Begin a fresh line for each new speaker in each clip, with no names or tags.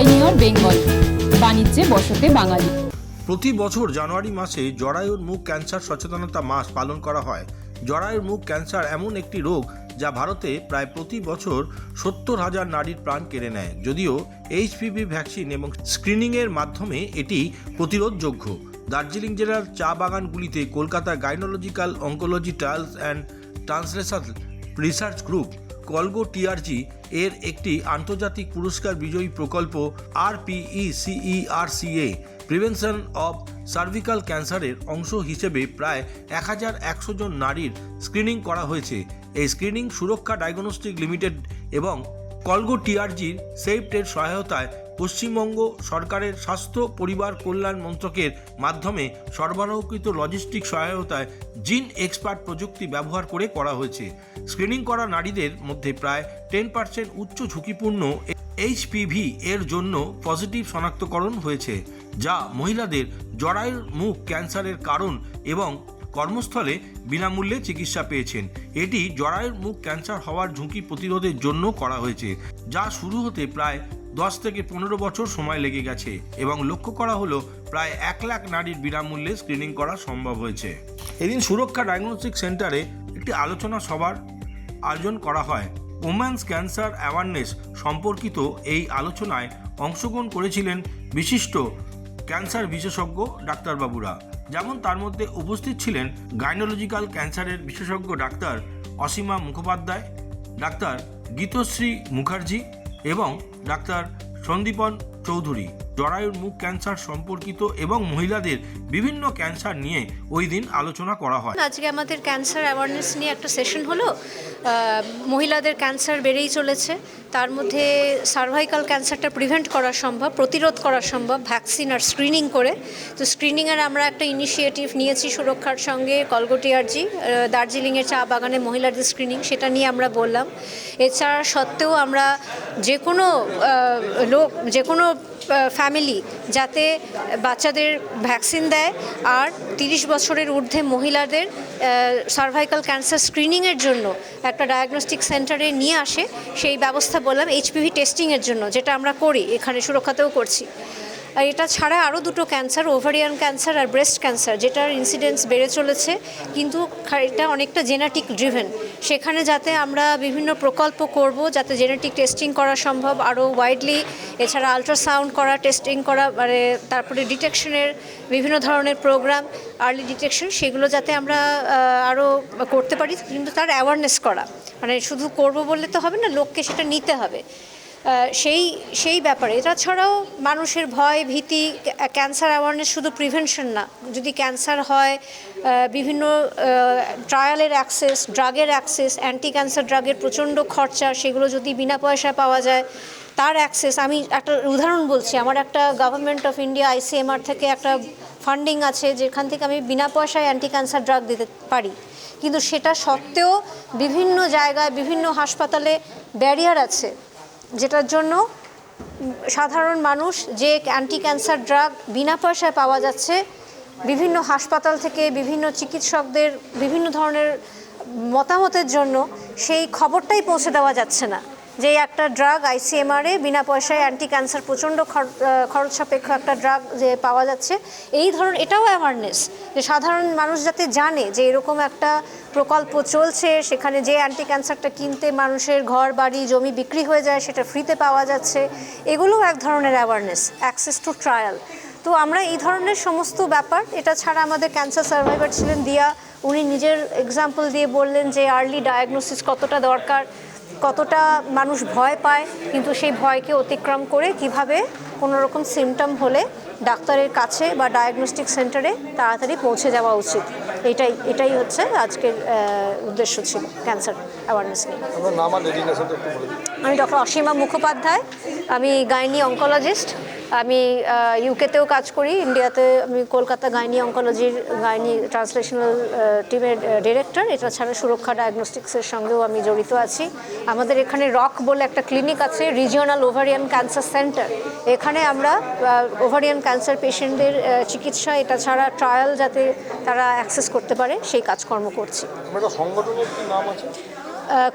Pioneer Bengal, বাণিজ্যে বসতে বাঙালি।
প্রতি বছর জানুয়ারি মাসে জরায়ুর মুখ ক্যান্সার সচেতনতা মাস পালন করা হয়। জরায়ুর মুখ ক্যান্সার এমন একটি রোগ যা ভারতে প্রায় প্রতি বছর 70,000 নারীর প্রাণ কেড়ে নেয়। যদিও এইচপিভি ভ্যাকসিন এবং স্ক্রিনিংয়ের মাধ্যমে এটি প্রতিরোধযোগ্য। দার্জিলিং জেলার চা বাগানগুলিতে Kolkata gynaecological oncology trials and translation research group KolGo TRG এর একটি আন্তর্জাতিক পুরস্কার বিজয়ী প্রকল্প RPECERCA প্রিভেনশন অব সার্ভিক্যাল ক্যান্সারের অংশ হিসেবে প্রায় 1100 জন নারীর স্ক্রিনিং করা হয়েছে। এই স্ক্রিনিং সুরক্ষা ডায়াগনস্টিক লিমিটেড এবং কলগো টিআরজির সেফটের সহায়তায় পশ্চিমবঙ্গ সরকারের স্বাস্থ্য পরিবার কল্যাণ মন্ত্রকের মাধ্যমে সরবরাহকৃত লজিস্টিক সহায়তায় জিন এক্সপার্ট প্রযুক্তি ব্যবহার করে করা হয়েছে। স্ক্রিনিং করা নারীদের মধ্যে প্রায় 10% উচ্চ ঝুঁকিপূর্ণ এইচপিভি এর জন্য পজিটিভ শনাক্তকরণ হয়েছে, যা মহিলাদের জরায়ুর মুখ ক্যান্সারের কারণ এবং কর্মস্থলে বিনামূল্যে চিকিৎসা পেয়েছেন। এটি জরায়ুর মুখ ক্যান্সার হওয়ার ঝুঁকি প্রতিরোধের জন্য করা হয়েছে, যা শুরু হতে প্রায় 10 থেকে 15 বছর সময় লেগে গেছে এবং লক্ষ্য করা হলো প্রায় 1 লাখ নারীর বিনামূল্যে স্ক্রিনিং করা সম্ভব হয়েছে। এদিন সুরক্ষা ডায়াগনস্টিক সেন্টারে একটি আলোচনা সভার আয়োজন করা হয়। ওমেন্স ক্যান্সার অ্যাওয়ারনেস সম্পর্কিত এই আলোচনায় অংশগ্রহণ করেছিলেন বিশিষ্ট ক্যান্সার বিশেষজ্ঞ ডাক্তারবাবুরা, যেমন তার মধ্যে উপস্থিত ছিলেন গাইনোলজিক্যাল ক্যান্সারের বিশেষজ্ঞ ডাক্তার অসীমা মুখোপাধ্যায়, ডাক্তার গীতশ্রী মুখার্জি এবং ডাক্তার সন্দীপন চৌধুরী। জরায়ুর মুখ ক্যান্সার সম্পর্কিত এবং মহিলাদের বিভিন্ন ক্যান্সার নিয়ে ওই দিন আলোচনা করা হয়।
আজকে আমাদের ক্যান্সার অ্যাওয়ারনেস নিয়ে একটা সেশন হলো। মহিলাদের ক্যান্সার বেড়েই চলেছে, তার মধ্যে সার্ভাইকাল ক্যান্সারটা প্রিভেন্ট করা সম্ভব, প্রতিরোধ করা সম্ভব ভ্যাকসিন আর স্ক্রিনিং করে। তো স্ক্রিনিংয়ের আমরা একটা ইনিশিয়েটিভ নিয়েছি সুরক্ষার সঙ্গে কলগো টিআরজি, দার্জিলিংয়ের চা বাগানে মহিলাদের স্ক্রিনিং, সেটা নিয়ে আমরা বললাম। এছাড়া সত্ত্বেও আমরা যে কোনো ফ্যামিলি যাতে বাচ্চাদের ভ্যাকসিন দেয় আর 30 বছরের ঊর্ধ্বে মহিলাদের সার্ভাইকাল ক্যান্সার স্ক্রিনিংয়ের জন্য একটা ডায়াগনস্টিক সেন্টারে নিয়ে আসে, সেই ব্যবস্থা বললাম। এইচপিভি টেস্টিংয়ের জন্য, যেটা আমরা করি এখানে সুরক্ষাতেও করছি। আর এটা ছাড়া আরও দুটো ক্যান্সার, ওভারিয়ান ক্যান্সার আর ব্রেস্ট ক্যান্সার, যেটার ইনসিডেন্স বেড়ে চলেছে, কিন্তু এটা অনেকটা জেনেটিক ড্রিভেন। সেখানে যাতে আমরা বিভিন্ন প্রকল্প করব যাতে জেনেটিক টেস্টিং করা সম্ভব আরও ওয়াইডলি, এছাড়া আলট্রাসাউন্ড করা, টেস্টিং করা, মানে তারপরে ডিটেকশনের বিভিন্ন ধরনের প্রোগ্রাম, আর্লি ডিটেকশন, সেগুলো যাতে আমরা আরও করতে পারি। কিন্তু তার অ্যাওয়ারনেস করা, মানে শুধু করব বললে তো হবে না, লোককে সেটা নিতে হবে, সেই ব্যাপারে। এটা ছাড়াও মানুষের ভয় ভীতি, ক্যান্সার অ্যাওয়ারনেস শুধু প্রিভেনশন না, যদি ক্যান্সার হয় বিভিন্ন ট্রায়ালের অ্যাক্সেস, ড্রাগের অ্যাক্সেস, অ্যান্টি ক্যান্সার ড্রাগের প্রচণ্ড খরচা, সেগুলো যদি বিনা পয়সায় পাওয়া যায় তার অ্যাক্সেস। আমি একটা উদাহরণ বলছি, আমার একটা গভর্নমেন্ট অফ ইন্ডিয়া ICMR থেকে একটা ফান্ডিং আছে, যেখান থেকে আমি বিনা পয়সায় অ্যান্টি ক্যান্সার ড্রাগ দিতে পারি, কিন্তু সেটা সত্ত্বেও বিভিন্ন জায়গায় বিভিন্ন হাসপাতালে ব্যারিয়ার আছে, যেটার জন্য সাধারণ মানুষ যে অ্যান্টি ক্যান্সার ড্রাগ বিনা পয়সায় পাওয়া যাচ্ছে, বিভিন্ন হাসপাতাল থেকে বিভিন্ন চিকিৎসকদের বিভিন্ন ধরনের মতামতের জন্য সেই খবরটাই পৌঁছে দেওয়া যাচ্ছে না যে একটা ড্রাগ ICMR-এ বিনা পয়সায় অ্যান্টি ক্যান্সার প্রচণ্ড খরচ সাপেক্ষ একটা ড্রাগ যে পাওয়া যাচ্ছে। এটাও অ্যাওয়ারনেস, যে সাধারণ মানুষ যাতে জানে যে এরকম একটা প্রকল্প চলছে, সেখানে যে অ্যান্টি ক্যান্সারটা কিনতে মানুষের ঘর বাড়ি জমি বিক্রি হয়ে যায় সেটা ফ্রিতে পাওয়া যাচ্ছে, এগুলোও এক ধরনের অ্যাওয়ারনেস, অ্যাক্সেস টু ট্রায়াল। তো আমরা এই ধরনের সমস্ত ব্যাপার, এটা ছাড়া আমাদের ক্যান্সার সার্ভাইভার ছিলেন দিয়া, উনি নিজের এক্সাম্পল দিয়ে বললেন যে আর্লি ডায়াগনোসিস কতটা দরকার, কতটা মানুষ ভয় পায়, কিন্তু সেই ভয়কে অতিক্রম করে কিভাবে কোনো রকম সিমটম হলে ডাক্তারের কাছে বা ডায়াগনস্টিক সেন্টারে তাড়াতাড়ি পৌঁছে যাওয়া উচিত। এটাই হচ্ছে আজকের উদ্দেশ্য ছিল ক্যান্সার অ্যাওয়ারনেস নিয়ে। আমি ডক্টর অসীমা মুখোপাধ্যায়, আমি গাইনি অঙ্কোলজিস্ট। আমি ইউকেতেও কাজ করি, ইন্ডিয়াতে আমি কলকাতা গাইনি অঙ্কোলজির গাইনি ট্রান্সলেশনাল টিমের ডিরেক্টর। এটা ছাড়া সুরক্ষা ডায়াগনস্টিক্সের সঙ্গেও আমি জড়িত আছি। আমাদের এখানে রক বলে একটা ক্লিনিক আছে, রিজিওনাল ওভারিয়ান ক্যান্সার সেন্টার। এখানে আমরা ওভারিয়ান ক্যান্সার পেশেন্টদের চিকিৎসা, এটা ছাড়া ট্রায়াল যাতে তারা অ্যাক্সেস করতে পারে সেই কাজকর্ম করছি।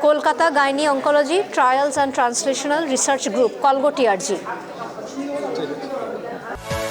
Kolkata gynae oncology trials and translational research group, KolGo TRG.
ঠিক আছে।